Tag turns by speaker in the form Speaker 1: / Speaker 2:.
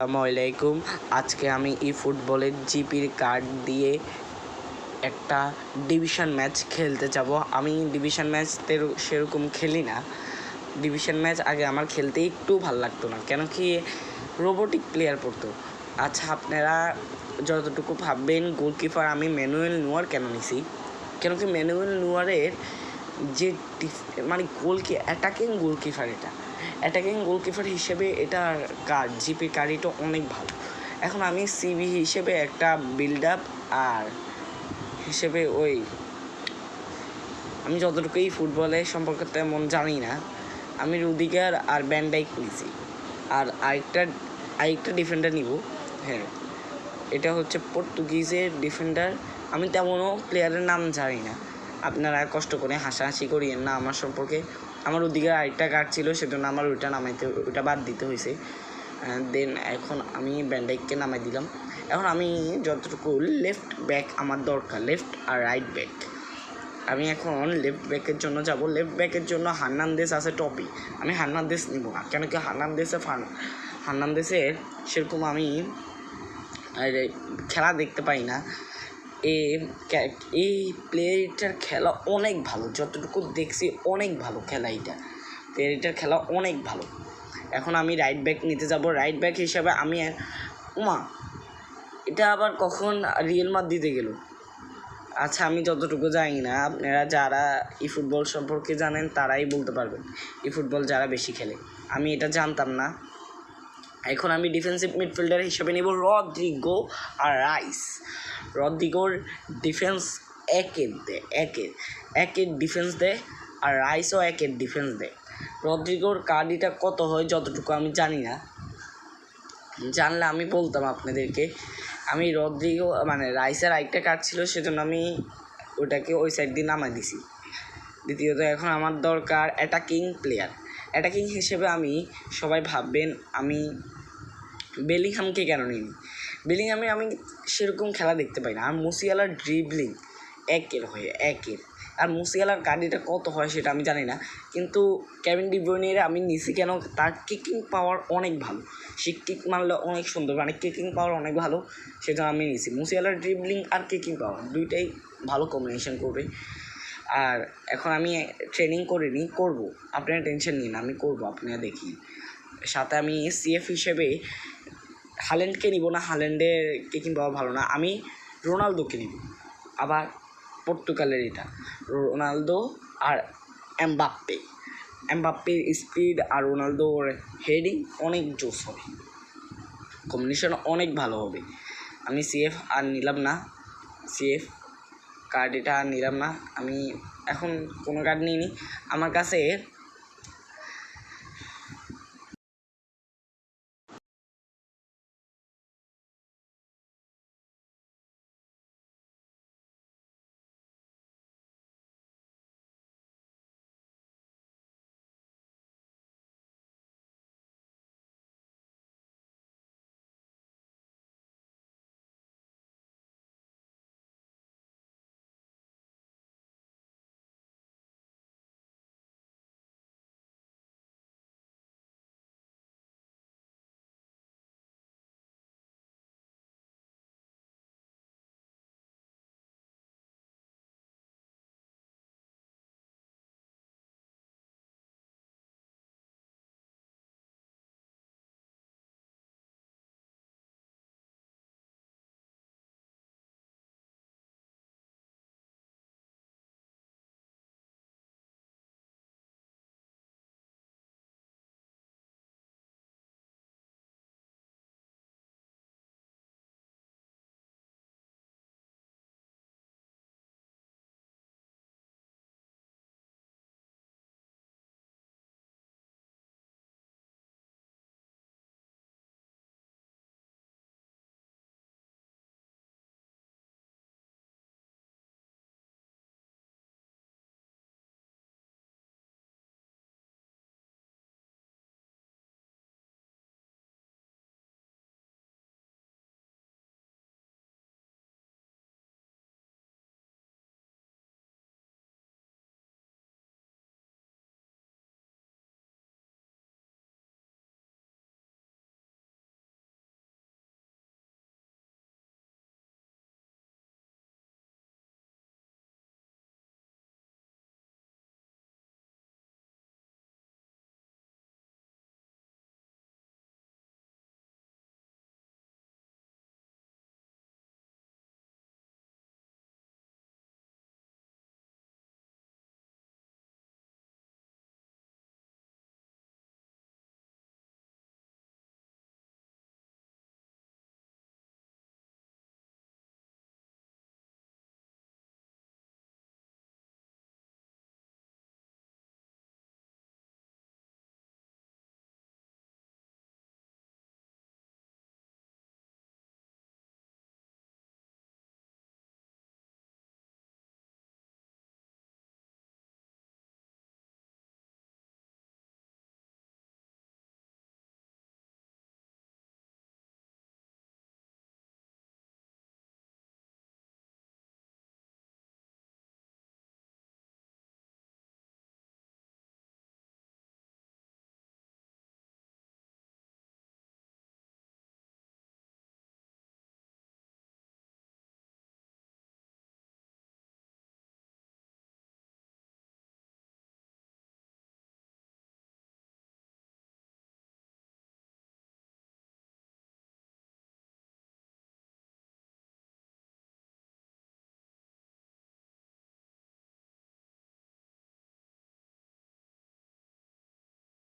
Speaker 1: আসসালামু আলাইকুম। আজকে আমি ফুটবলের জিপির কার্ড দিয়ে একটা ডিভিশন ম্যাচ খেলতে যাব। আমি ডিভিশন ম্যাচ সেরকম খেলি না। ডিভিশন ম্যাচ আগে আমার খেলতে একটু ভালো লাগতো না, কেন কি রোবোটিক প্লেয়ার পড়তো। আচ্ছা, আপনারা যতটুকু ভাববেন গোলকিপার আমি ম্যানুয়েল নুয়ার কেন নিছি, কেন কি ম্যানুয়েল নুয়ারের যে অ্যাটাকিং গোলকিপার, অ্যাটাকিং গোলকিপার হিসেবে এটার জিপি কারিটা অনেক ভালো। এখন আমি সিবি হিসেবে একটা বিল্ড আপ আর হিসেবে আমি যতটুকু এই ফুটবলের সম্পর্কে তেমন জানি না, আমি রুদিগার আর ভ্যান ডাইক নিয়েছি। আর আরেকটা ডিফেন্ডার নিব। হ্যাঁ, এটা হচ্ছে পর্তুগিজের ডিফেন্ডার। আমি তেমনও প্লেয়ারের নাম জানি না, আপনারা কষ্ট করে হাসাহাসি করিয়েন না আমার সম্পর্কে। আমার ওদিকে আরেকটা কার্ড ছিল, সেজন্য আমার ওইটা বাদ দিতে হয়েছে। দেন এখন আমি ভ্যান ডাইককে নামাই দিলাম। এখন আমি যতটুকু লেফট ব্যাক আমার দরকার, লেফট আর রাইট ব্যাক, আমি এখন লেফট ব্যাকের জন্য যাব। লেফট ব্যাকের জন্য হার্নান্দেজ আছে টপি। আমি হার্নান্দেজ নিব না, কেন কি হার্নান্দেজের সেরকম আমি খেলা দেখতে পাই না। এই প্লেয়ারটার খেলা অনেক ভালো, যতটুকু দেখছি অনেক ভালো খেলা। প্লেয়ারটার খেলা অনেক ভালো। এখন আমি রাইট ব্যাক নিতে যাব। রাইট ব্যাক হিসাবে আমি এটা আবার কখন রিয়েল মাদ্রিদে গেল। আচ্ছা, আমি যতটুকু জানি না, আপনারা যারা এই ফুটবল সম্পর্কে জানেন তারাই বলতে পারবেন, এই ফুটবল যারা বেশি খেলে। আমি এটা জানতাম না। এখন আমি ডিফেন্সিভ মিডফিল্ডার হিসেবে নেব রদ্রিগো আর রাইস। রদ্রিগোর ডিফেন্স একের ডিফেন্স দেয়, আর রাইসও একের ডিফেন্স দেয়। রদ্রিগোর কার্ডিটা কত হয় যতটুকু আমি জানি না, জানলে আমি বলতাম আপনাদেরকে। আমি রদ্রিগো রাইসের আরেকটা কার্ড ছিল, সেজন্য আমি ওটাকে ওই সাইড দিয়ে নামাই দিছি। দ্বিতীয়ত এখন আমার দরকার অ্যাটাকিং প্লেয়ার। অ্যাটাকিং হিসেবে আমি সবাই ভাববেন আমি বেলিংহামকে কেন নিইনি। বেলিংহামে আমি সেরকম খেলা দেখতে পাই না। আর মুসিয়ালার ড্রিবলিং একের আর মুসিয়ালার কার্ডিটা কত হয় সেটা আমি জানি না, কিন্তু কেভিন ডি ব্রুইনের আমি নিছি কেন, তার কিকিং পাওয়ার অনেক ভালো। সে কিক মারলে অনেক সুন্দর, কিকিং পাওয়ার অনেক ভালো, সেজন্য আমি নিছি। মুসিয়ালার ড্রিবলিং আর কিকিং পাওয়ার দুইটাই ভালো কম্বিনেশন করবে। আর এখন আমি ট্রেনিং করব, আপনারা টেনশন নিন, আমি করব, আপনারা দেখি। সাথে আমি সিএফ হিসেবে হাল্যান্ডকে নিব না, হাল্যান্ডের কিকিং পাওয়ার ভালো না। আমি রোনালদোকে নিব। আবার পর্তুগালের রোনালদো আর এমবাপ্পের স্পিড আর রোনালদোর হেডিং অনেক জোস হবে, কম্বিনেশন অনেক ভালো হবে। আমি সিএফ আর নিলাম না, সিএফ কার্ড এটা আর নিলাম না। আমি এখন কোনো কার্ড নিইনি। আমার কাছে